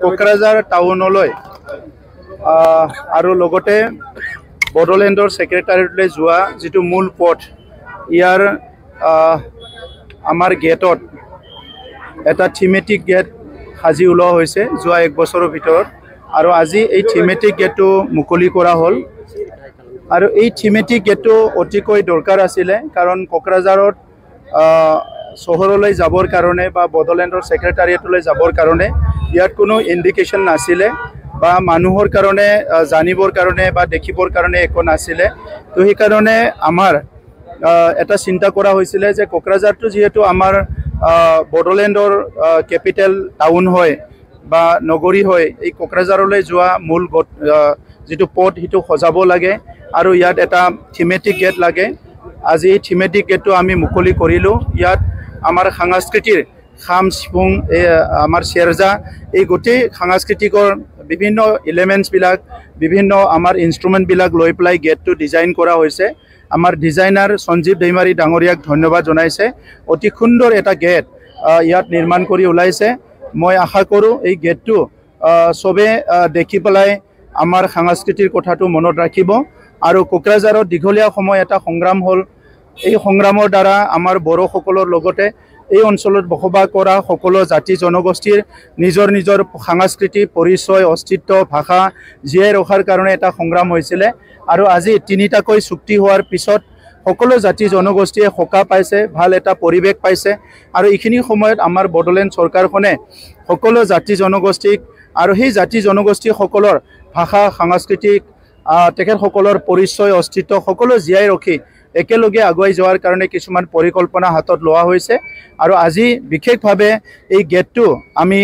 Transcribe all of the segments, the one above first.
কোকৰাঝাৰ টাউনলৈ আৰু লগতে বড়োলেণ্ডৰ ছেক্ৰেটাৰিয়েটলৈ যোৱা যিটো মূল পথ ইয়াৰ আমাৰ গেটত এটা থিমেটিক গেট সাজি ওলোৱা হৈছে যোৱা 1 বছৰৰ ভিতৰত আৰু আজি এই থিমেটিক গেটটো মুকলি কৰা হ'ল আৰু এই থিমেটিক গেটটো অতিকৈ দৰকাৰ আছিলে কাৰণ কোকৰাঝাৰত চহৰলৈ যাবৰ কাৰণে বা বড়োলেণ্ডৰ ছেক্ৰেটাৰিয়েটলৈ যাবৰ কাৰণে ইয়াত কোনো ইণ্ডিকেশ্যন নাছিলে বা মানুহৰ কাৰণে জানিবৰ কাৰণে বা দেখিবৰ কাৰণে একো নাছিলে তো সেইকাৰণে আমাৰ এটা চিন্তা কৰা হৈছিলে যে কোকৰাঝাৰটো যেহেতু আমাৰ বড়োলেণ্ডৰ কেপিটেল টাউন হয় বা নগৰী হয় এই কোকৰাঝাৰলৈ যোৱা মূল যেটো পথ হিটো সজাব লাগে আৰু ইয়াত এটা থিমেটিক গেট লাগে আজি এই থিমেটিক গেটটো আমি মুকলি কৰিলো ইয়াত আমাৰ সাংস্কৃতিৰ খাম সিপুং আমাৰ চেৰজা এই গোটেই সাংস্কৃতিকৰ বিভিন্ন এলিমেন্টস বিলাক বিভিন্ন আমাৰ ইনস্ট্ৰুমেন্ট বিলাক লৈ প্লাই গেটটো ডিজাইন কৰা হৈছে আমাৰ ডিজাইনাৰ সঞ্জীৱ দৈমাৰী ডাঙৰীয়াক ধন্যবাদ জনাইছে অতি সুন্দৰ এটা গেট ইয়াত নিৰ্মাণ কৰি ওলাইছে মই আশা কৰো এই গেটটো সবে দেখি পেলাই আমাৰ সাংস্কৃতিৰ কথাটো মনত ৰাখিব আৰু কোকৰাঝাৰত দীঘলীয়া সময় এটা সংগ্ৰাম হ'ল এই সংগ্ৰামৰ দ্বাৰা আমাৰ বড়ো সকলৰ লগতে এই অঞ্চলত বসবাস কৰা সকলো জাতি জনগোষ্ঠীৰ নিজৰ নিজৰ সাংস্কৃতি পৰিচয় অস্তিত্ব ভাষা জীয়াই ৰখাৰ কাৰণে এটা সংগ্ৰাম হৈছিল আৰু আজি তিনিটাকৈ চুক্তি হোৱাৰ পিছত সকলো জাতি জনগোষ্ঠীয়ে সকা পাইছে ভাল এটা পৰিৱেশ পাইছে আৰু এইখিনি সময়ত আমাৰ বড়োলেণ্ড চৰকাৰখনে সকলো জাতি জনগোষ্ঠীক আৰু সেই জাতি জনগোষ্ঠী সকলৰ ভাষা সাংস্কৃতিক তেখেতসকলৰ পৰিচয় অস্তিত্ব সকলো জীয়াই ৰাখি একেলগে আগুৱাই যোৱাৰ কাৰণে কিছুমান পৰিকল্পনা হাতত লোৱা হৈছে আৰু আজি বিশেষভাৱে এই গেটটো আমি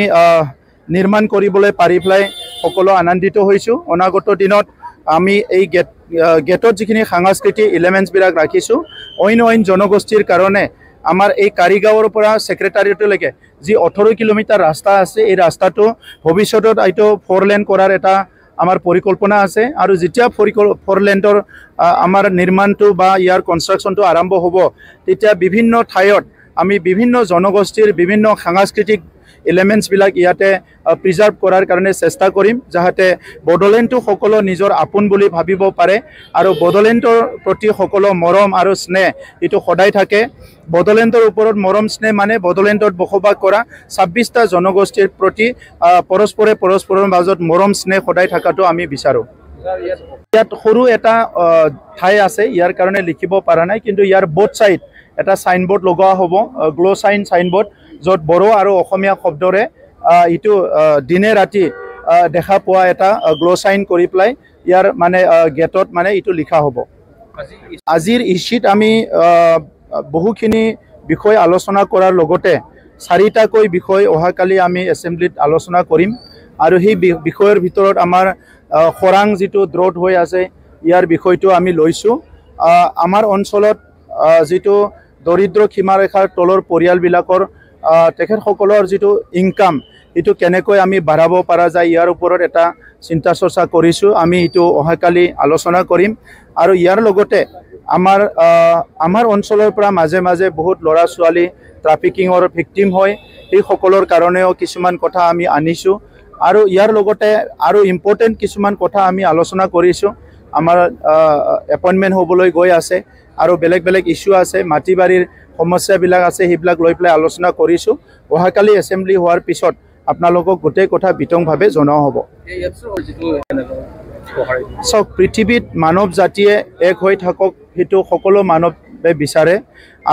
নিৰ্মাণ কৰিবলৈ পাৰি পেলাই সকলো আনন্দিত হৈছো অনাগত দিনত আমি এই গেটত যিখিনি সাংস্কৃতিক এলিমেন্টস বিলাক ৰাখিছো অইন জনগোষ্ঠীৰ কাৰণে আমাৰ এই কাৰিগাঁৱৰ পৰা ছেক্ৰেটাৰিয়েটলৈকে যি 18 কিলোমিটাৰ ৰাস্তা আছে এই ৰাস্তাটো ভৱিষ্যতত এইটো 4 লেন কৰাৰ এটা আমাৰ পৰিকল্পনা আছে আৰু যেতিয়া 4 লেনৰ আমাৰ নিৰ্মাণটো বা ইয়াৰ কনষ্ট্ৰাকশনটো আৰম্ভ হ'ব তেতিয়া বিভিন্ন ঠাইত আমি বিভিন্ন জনগোষ্ঠীৰ বিভিন্ন সাংস্কৃতিক এলিমেন্টস বিলাক ইয়াতে প্ৰিজাৰ্ভ কৰাৰ কাৰণে চেষ্টা কৰিম যাতে বড়োলেণ্ডটো সকলো নিজৰ আপোন বুলি ভাবিব পাৰে আৰু বড়োলেণ্ডৰ প্ৰতি সকলো মৰম আৰু স্নেহ এটো সদায় থাকে বড়োলেণ্ডৰ ওপৰত মৰম স্নেহ মানে বড়োলেণ্ডত বসবাস কৰা 26টা জনগোষ্ঠীৰ প্ৰতি পৰস্পৰৰ মাজত মৰম স্নেহ সদায় থকাটো আমি বিচাৰো ইয়াত সৰু এটা ঠাই আছে ইয়াৰ কাৰণে লিখিব পৰা নাই কিন্তু ইয়াৰ বোথ সাইড এটা সাইনবোৰ্ড লগোৱা হ'ব গ্লো সাইনবোৰ্ড য'ত বড়ো আৰু অসমীয়া শব্দৰে ইটো দিনে ৰাতি দেখা পোৱা এটা গ্লো সাইন কৰি প্লাই ইয়াৰ মানে গেটত মানে ইটো লিখা হ'ব আজিৰ ইস্যুত আমি বহুখিনি বিষয় আলোচনা কৰাৰ লগতে 4টাকৈ বিষয় অহাকালি আমি এছেম্বলিত আলোচনা কৰিম আৰু সেই বিষয়ৰ ভিতৰত আমাৰ খৰাং যেটো দ্ৰোট হৈ আছে ইয়াৰ বিষয়টো আমি লৈছো আমাৰ অঞ্চলত যেটো দৰিদ্ৰ সীমাৰেখাৰ তলৰ পৰিয়ালবিলাকৰ তেখেতসকলৰ যেটো ইনকাম এটো কেনেকৈ আমি বাঢ়াব পৰা যায় ইয়াৰ ওপৰত এটা চিন্তা চৰ্চা কৰিছো আমি এটো অহাকালি আলোচনা কৰিম আৰু ইয়াৰ লগতে আমাৰ অঞ্চলৰ পৰা মাজে মাজে বহুত ল'ৰা ছোৱালী ট্ৰাফিকিংৰ ভিকটিম হয় এই সকলৰ কাৰণেও কিছুমান কথা আমি আনিছো আৰু ইয়াৰ লগতে আৰু ইম্পৰ্টেন্ট কিছুমান কথা আমি আলোচনা কৰিছো আমাৰ এপইন্টমেন্ট হ'বলৈ গৈ আছে আৰু বেলেগ ইস্যু আছে মাটিবাৰীৰ সমস্যাবিলাক আছে সেইবিলাক লৈ প্লাই আলোচনা কৰিছো অহাকালি এছেম্বলি হোৱাৰ পিছত আপোনালোকক গোটেই কথা বিতংভাৱে জনোৱা হ'ব সব পৃথিৱীত মানৱ জাতিয়ে এক হৈ থাকক হেতু সকলো মানৱে বিচাৰে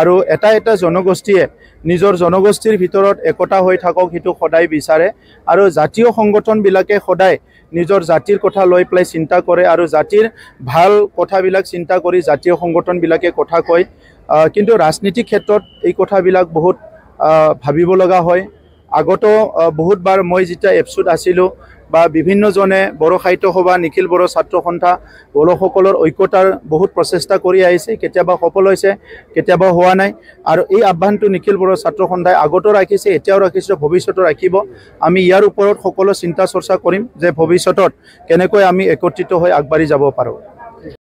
আৰু এটা জনগোষ্ঠীয়ে নিজৰ জনগোষ্ঠীৰ ভিতৰত একতা হৈ থাকক হেতু সদায় বিচাৰে আৰু জাতীয় সংগঠনবিলাকে সদায় নিজৰ জাতিৰ কথা লৈ প্লাই চিন্তা কৰে আৰু জাতিৰ ভাল কথাবিলাক চিন্তা কৰি জাতীয় সংগঠনবিলাকে কথা কয় কিন্তু ৰাজনীতিক ক্ষেত্ৰত এই কথাবিলাক বহুত ভাবিব লগা হয় আগতো বহুতবাৰ মই যেতিয়া এপছুত আছিলো বা বিভিন্ন জনে বড়ো সাহিত্য সভা নিখিল বড়ো ছাত্ৰ সন্থা বড়োসকলৰ ঐক্যতাৰ বহুত প্ৰচেষ্টা কৰি আহিছে কেতিয়াবা সফল হৈছে কেতিয়াবা হোৱা নাই আৰু এই আহ্বানটো নিখিল বড়ো ছাত্ৰ সন্থাই আগতো ৰাখিছে এতিয়াও ৰাখিছে ভৱিষ্যতো ৰাখিব আমি ইয়াৰ ওপৰত সকলো চিন্তা চৰ্চা কৰিম যে ভৱিষ্যতত কেনেকৈ আমি একত্ৰিত হৈ আগবাঢ়ি যাব পাৰো